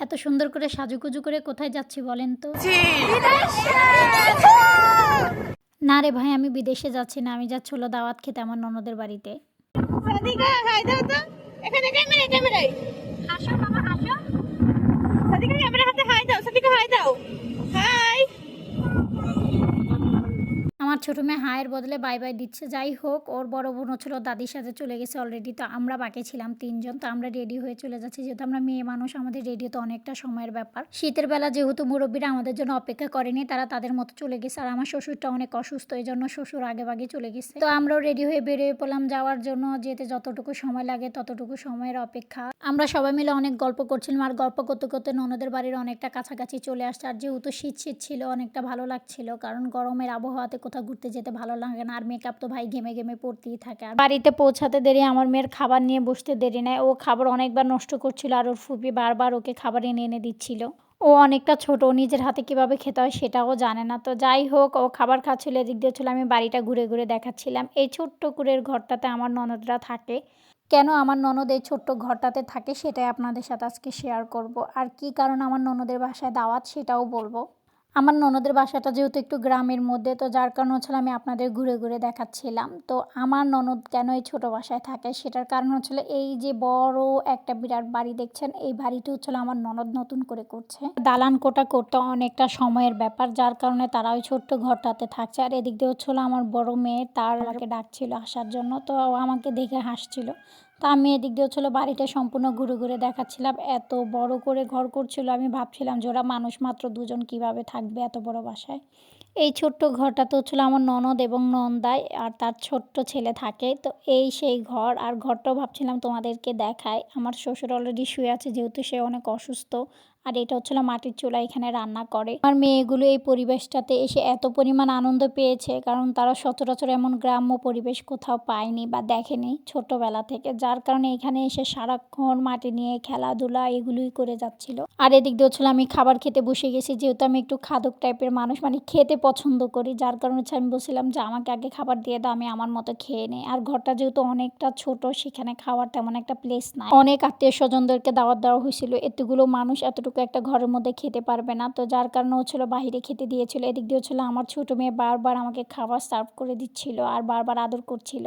এত সুন্দর করে সাজুগুজু করে কোথায় যাচ্ছি বলেন তো? না রে ভাই, আমি বিদেশে যাচ্ছি না, আমি যাচ্ছি হলো দাওয়াত খেতে আমার ননদের বাড়িতে। সাদিকা হাই দাও তো, এখানে ক্যামেরায় হাসো বাবা হাসো। সাদিকা ক্যামেরা হাতে হাই দাও, সাদিকা হাই দাও, হাই। আমার ছোট মেয়ে হায়ের বদলে বাই বাই দিচ্ছে। যাই হোক, ওর বড় বোন হচ্ছিল দাদির সাথে চলে গেছে অলরেডি। তো আমরা বাকি ছিলাম 3 জন। তো আমরা রেডি হয়ে চলে যাচ্ছি, যেহেতু আমরা মেয়ে মানুষ, আমাদের রেডি হতে অনেকটা সময়ের ব্যাপার। শীতের বেলা যেহেতু মুরব্বীরা আমাদের জন্য অপেক্ষা করেনি, তারা তাদের মতো চলে গেছে। আর আমার শ্বশুরটা অনেক অসুস্থ, এই জন্য শ্বশুর আগে ভাগে চলে গেছে। তো আমরাও রেডি হয়ে বেরিয়ে পড়লাম যাওয়ার জন্য। যেতে যতটুকু সময় লাগে ততটুকু সময়ের অপেক্ষা। আমরা সবাই মিলে অনেক গল্প করছিলাম, আর গল্প করতে করতে ননদের বাড়ির অনেকটা কাছাকাছি চলে আসছে। আর যেহেতু শীত ছিল, অনেকটা ভালো লাগছিল, কারণ গরমের আবহাওয়াতে কোথাও ঘুরতে যেতে ভালো লাগে না। আর মেকআপ তো ভাই ঘেমে ঘেমে পড়তেই থাকে। আর বাড়িতে পৌঁছাতে দেরি, আমার মেয়ের খাবার নিয়ে বসতে দেরি নেয়। ও খাবার অনেকবার নষ্ট করছিল, আর ওর ফুপি বারবার ওকে খাবার এনে এনে দিচ্ছিল। ও অনেকটা ছোট, নিজের হাতে কিভাবে খেতে হয় সেটাও জানে না। তো যাই হোক, ও খাবার খাচ্ছিল, এদিক দিয়ে ছিল আমি বাড়িটা ঘুরে ঘুরে দেখাচ্ছিলাম। এই ছোট্ট কুড়ের ঘরটাতে আমার ননদরা থাকে। কেন আমার ননদ এই ছোট্ট ঘরটাতে থাকে সেটাই আপনাদের সাথে আজকে শেয়ার করব। আর কি কারণ আমার ননদের বাসায় দাওয়াত সেটাও বলবো। আমার ননদের বাসাটা যেহেতু একটু গ্রামের মধ্যে, তো যার কারণ হচ্ছিল আমি আপনাদের ঘুরে ঘুরে দেখাচ্ছিলাম। তো আমার ননদ কেন এই ছোট বাসায় থাকে সেটার কারণ হচ্ছিল, এই যে বড় একটা বিরাট বাড়ি দেখছেন, এই বাড়িটা হচ্ছিল আমার ননদ নতুন করে করছে। দালান কোটা করতে অনেকটা সময়ের ব্যাপার, যার কারণে তারা ওই ছোট্ট ঘরটাতে থাকছে। আর এদিক দিয়ে হচ্ছিল আমার বড় মেয়ে, তার আমাকে ডাকছিল আসার জন্য, তো আমাকে দেখে হাসছিল। তা আমি এদিক দিয়ে হচ্ছিলো বাড়িটা সম্পূর্ণ ঘুরে ঘুরে দেখাচ্ছিলাম। এত বড় করে ঘর করছিল, আমি ভাবছিলাম যে ওরা মানুষ মাত্র 2 জন কীভাবে থাকবে এত বড় বাসায়। এই ছোট্ট ঘরটাতে হচ্ছিলো আমার ননদ এবং নন্দাই আর তার ছোট্ট ছেলে থাকে। তো এই সেই ঘর, আর ঘরটাও ভাবছিলাম তোমাদেরকে দেখায়। আমার শ্বশুর অলরেডি শুয়ে আছে, যেহেতু সে অনেক অসুস্থ। আর এটা হচ্ছিল মাটির চুলা, এখানে রান্না করে। আমার মেয়েগুলো এই পরিবেশটাতে এসে এত পরিমাণ আনন্দ পেয়েছে, কারণ তারা সচরাচর এমন গ্রাম্য পরিবেশ কোথাও পায়নি বা দেখেনি ছোটবেলা থেকে, যার কারণে এখানে এসে সারাক্ষণ মাটি নিয়ে খেলাধুলা এগুলোই করে যাচ্ছিল। আর এদিক দিয়ে হচ্ছিল আমি খাবার খেতে বসে গেছি, যেহেতু আমি একটু খাদক টাইপের মানুষ, মানে খেতে পছন্দ করি, যার কারণে হচ্ছে আমি বলছিলাম যে আমাকে আগে খাবার দিয়ে দাও, আমি আমার মতো খেয়ে নিই। আর ঘরটা যেহেতু অনেকটা ছোট, সেখানে খাওয়ার তেমন একটা প্লেস নাই। অনেক আত্মীয় স্বজনদেরকে দাওয়াত দেওয়া হয়েছিল, এতগুলো মানুষ এতটুকু একটা ঘরের মধ্যে খেতে পারবে না। তো যার কারণে হচ্ছিল বাহিরে খেতে দিয়েছিল। এদিক দিয়ে হচ্ছিল আমার ছোট মেয়ে বারবার আমাকে খাবার সার্ভ করে দিচ্ছিল আর বারবার আদর করছিল।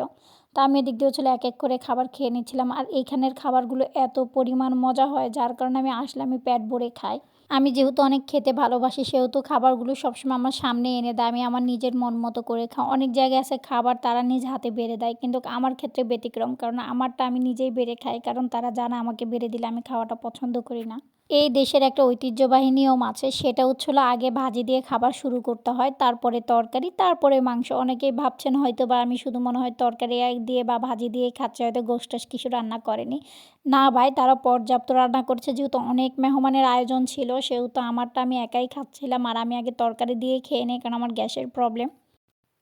তো আমি এদিক দিয়ে হচ্ছিল এক এক করে খাবার খেয়ে নিচ্ছিলাম। আর এইখানের খাবারগুলো এত পরিমাণ মজা হয়, যার কারণে আমি আসলে আমি পেট ভরে খাই। আমি যেহেতু অনেক খেতে ভালোবাসি, সেহেতু খাবারগুলো সবসময় আমার সামনে এনে দেয়, আমি আমার নিজের মন মতো করে খাই। অনেক জায়গায় আছে খাবার তারা নিজ হাতে বেড়ে দেয়, কিন্তু আমার ক্ষেত্রে ব্যতিক্রম, কারণ আমারটা আমি নিজেই বেড়ে খাই, কারণ তারা জানে আমাকে বেড়ে দিলে আমি খাওয়াটা পছন্দ করি না। এই দেশের একটা ঐতিহ্যবাহী নিয়ম আছে, সেটা হচ্ছিল আগে ভাজি দিয়ে খাবার শুরু করতে হয়, তারপরে তরকারি, তারপরে মাংস। অনেকেই ভাবছেন হয়তো বা আমি শুধু মনে হয় তরকারি দিয়ে বা ভাজি দিয়ে খাচ্ছি, হয়তো গোশত কিছু রান্না করেনি। না ভাই, তারা পর্যাপ্ত রান্না করছে, যেহেতু অনেক মেহমানের আয়োজন ছিল, সেহেতু আমারটা আমি একাই খাচ্ছিলাম। আর আমি আগে তরকারি দিয়ে খেয়ে নিই, কারণ আমার গ্যাসের প্রবলেম।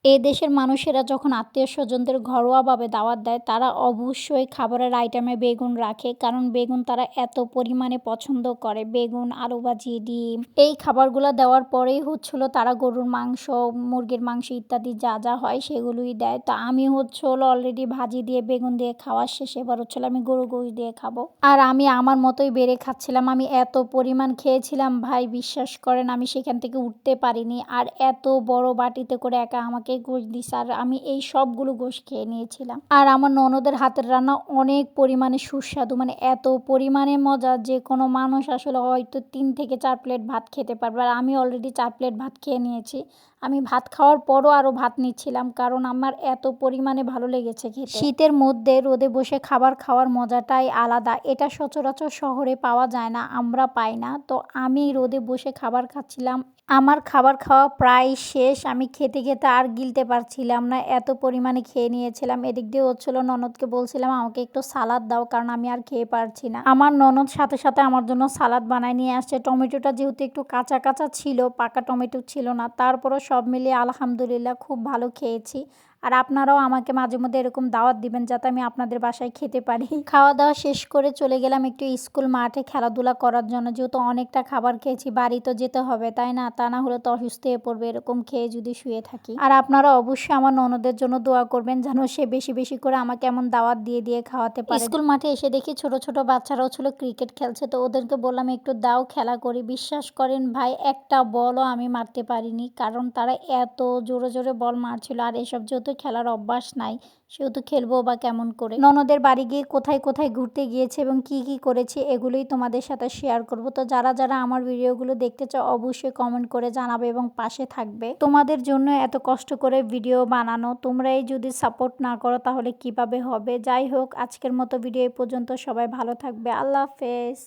এই দেশের মানুষেরা যখন আত্মীয় স্বজনদের ঘরোয়াভাবে দাওয়াত দেয়, তারা অবশ্যই খাবারের আইটেমে বেগুন রাখে, কারণ বেগুন তারা এত পরিমাণে পছন্দ করে। বেগুন, আলু ভাজি, ডিম, এই খাবারগুলো দেওয়ার পরেই হচ্ছিল তারা গরুর মাংস, মুরগির মাংস ইত্যাদি যা যা হয় সেগুলোই দেয়। তো আমি হচ্ছিল অলরেডি ভাজি দিয়ে বেগুন দিয়ে খাওয়া শেষে, এবার হচ্ছিল আমি গরু গোশ দিয়ে খাবো। আর আমি আমার মতোই বেড়ে খাচ্ছিলাম। আমি এত পরিমাণ খেয়েছিলাম ভাই, বিশ্বাস করেন আমি সেখান থেকে উঠতে পারিনি। আর এত বড় বাটিতে করে একা আমাকে গোশ দিছে, আর আমি এই সবগুলো গোশ খেয়ে নিয়েছিলাম। আর আমার ননদের হাতের রান্না অনেক পরিমাণে সুস্বাদু, মানে এত পরিমাণে মজা যে কোনো মানুষ আসলে হয়তো 3 থেকে 4 প্লেট ভাত খেতে পারবে। আর আমি অলরেডি 4 প্লেট ভাত খেয়ে নিয়েছি। আমি ভাত খাওয়ার পরও আরও ভাত নিচ্ছিলাম, কারণ আমার এত পরিমাণে ভালো লেগেছে খেতে। শীতের মধ্যে রোদে বসে খাবার খাওয়ার মজাটাই আলাদা, এটা সচরাচর শহরে পাওয়া যায় না, আমরা পাই না। তো আমি রোদে বসে খাবার খাচ্ছিলাম। আমার খাবার খাওয়া প্রায় শেষ, আমি খেতে খেতে আর গিলতে পারছিলাম না, এত পরিমাণে খেয়ে নিয়েছিলাম। এদিক দিয়ে হচ্ছিলো ননদকে বলছিলাম আমাকে একটু সালাদ দাও, কারণ আমি আর খেয়ে পারছি না। আমার ননদ সাথে সাথে আমার জন্য সালাদ বানায় নিয়ে আসছে। টমেটোটা যেহেতু একটু কাঁচা কাঁচা ছিল, পাকা টমেটো ছিল না, তারপরও সব মিলিয়ে আলহামদুলিল্লাহ খুব ভালো খেয়েছি। আর আপনারাও আমাকে মাঝে মধ্যে এরকম দাওয়াত দিবেন যাতে আমি আপনাদের বাসায় খেতে পারি। খাওয়া দাওয়া শেষ করে চলে গেলাম একটু স্কুল মাঠে খেলাধুলা করার জন্য, যেহেতু অনেকটা খাবার খেয়েছি, বাড়ি তো যেতে হবে তাই না, তা না হলে তো অসুস্থ হয়ে পড়বে এরকম খেয়ে যদি শুয়ে থাকি। আর আপনারা অবশ্যই আমার ননদের জন্য দোয়া করবেন যেন সে বেশি বেশি করে আমাকে এমন দাওয়াত দিয়ে দিয়ে খাওয়াতে পারে। স্কুল মাঠে এসে দেখি ছোট ছোট বাচ্চারাও ছিল ক্রিকেট খেলছে, তো ওদেরকে বললাম একটু দাও খেলা করি। বিশ্বাস করেন ভাই, একটা বলও আমি মারতে পারিনি, কারণ তারা এত জোরে জোরে বল মারছিল। আর এসব যেহেতু খেলার অভ্যাস নাই, সেহেতু খেলবো বা কেমন করে। ননদের বাড়ি গিয়ে কোথায় কোথায় ঘুরতে গিয়েছে এবং কি কি করেছে এগুলোই তোমাদের সাথে শেয়ার করব। তো যারা যারা আমার ভিডিওগুলো দেখতে চাও অবশ্যই কমেন্ট করে জানাবে এবং পাশে থাকবে। তোমাদের জন্য এত কষ্ট করে ভিডিও বানানো, তোমরাই যদি সাপোর্ট না করো তাহলে কিভাবে হবে। যাই হোক, আজকের মতো ভিডিও এই পর্যন্ত। সবাই ভালো থাকবে। আল্লাহ হাফেজ।